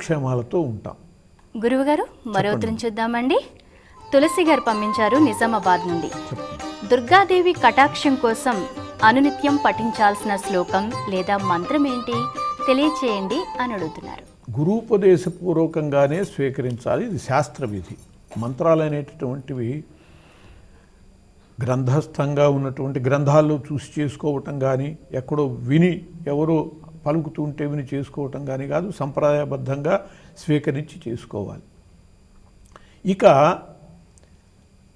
క్షేమాలతో ఉంటాం. గురువుగారు మరో ఉత్తరం చూద్దామండి. తులసి గారు పంపించారు నిజామాబాద్ నుండి. దుర్గాదేవి కటాక్షం కోసం అనునిత్యం పఠించాల్సిన శ్లోకం లేదా మంత్రం ఏంటి తెలియచేయండి అని అడుగుతున్నారు. గురూపదేశపూర్వకంగానే స్వీకరించాలి. ఇది శాస్త్ర విధి. మంత్రాలు అనేటటువంటివి గ్రంథస్థంగా ఉన్నటువంటి గ్రంథాల్లో చూసి చేసుకోవటం కానీ, ఎక్కడో విని ఎవరో పలుకుతూ ఉంటే విని చేసుకోవటం కానీ కాదు, సంప్రదాయబద్ధంగా స్వీకరించి చేసుకోవాలి. ఇక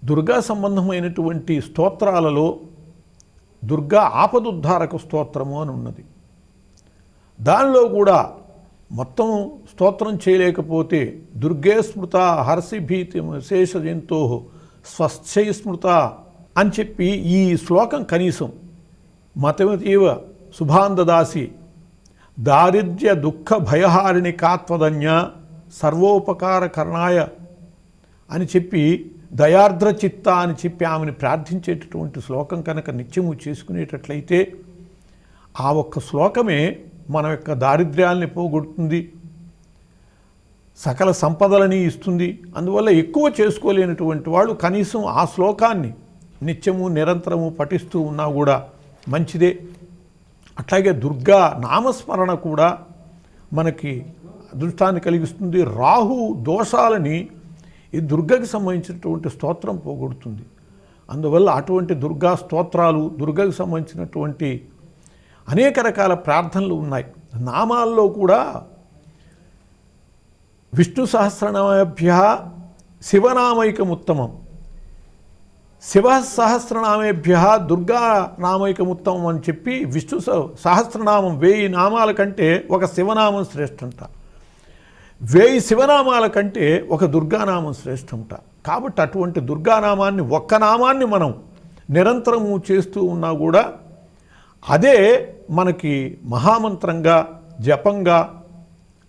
దుర్గా సంబంధమైనటువంటి స్తోత్రాలలో దుర్గా ఆపదుద్ధారక స్తోత్రము అని ఉన్నది. దానిలో కూడా మొత్తం స్తోత్రం చేయలేకపోతే దుర్గే స్మృత హర్షిభీతి శేషజంతో స్వస్థై స్మృత అని చెప్పి ఈ శ్లోకం కనీసం మతమతీవ శుభాందదాసి దారిద్ర్య దుఃఖ భయహారిణి కాత్వదన్య సర్వోపకార కర్ణాయ అని చెప్పి దయార్ద్ర చిత్త అని చెప్పి ఆమెను ప్రార్థించేటటువంటి శ్లోకం కనుక నిత్యము చేసుకునేటట్లయితే ఆ ఒక్క శ్లోకమే మన యొక్క దారిద్ర్యాల్ని పోగొడుతుంది, సకల సంపదలని ఇస్తుంది. అందువల్ల ఎక్కువ చేసుకోలేనటువంటి వాళ్ళు కనీసం ఆ శ్లోకాన్ని నిత్యము నిరంతరము పఠిస్తూ ఉన్నా కూడా మంచిదే. అట్లాగే దుర్గా నామస్మరణ కూడా మనకి అదృష్టాన్ని కలిగిస్తుంది. రాహు దోషాలని ఈ దుర్గకి సంబంధించినటువంటి స్తోత్రం పోగొడుతుంది. అందువల్ల అటువంటి దుర్గా స్తోత్రాలు, దుర్గకి సంబంధించినటువంటి అనేక రకాల ప్రార్థనలు ఉన్నాయి. నామాల్లో కూడా విష్ణు సహస్రనామేభ్య శివనామైకముత్తమం, శివ సహస్రనామేభ్య దుర్గా నామైకముత్తమం అని చెప్పి విష్ణు సహస్రనామం 1000 నామాల కంటే ఒక శివనామం శ్రేష్టంట, 1000 శివనామాల కంటే ఒక దుర్గానామం శ్రేష్టంట. కాబట్టి అటువంటి దుర్గానామాన్ని, ఒక్క నామాన్ని మనం నిరంతరము చేస్తూ ఉన్నా కూడా అదే మనకి మహామంత్రంగా, జపంగా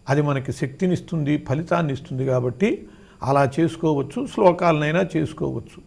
అది మనకి శక్తినిస్తుంది, ఫలితాన్ని ఇస్తుంది. కాబట్టి అలా చేసుకోవచ్చు, శ్లోకాలనైనా చేసుకోవచ్చు.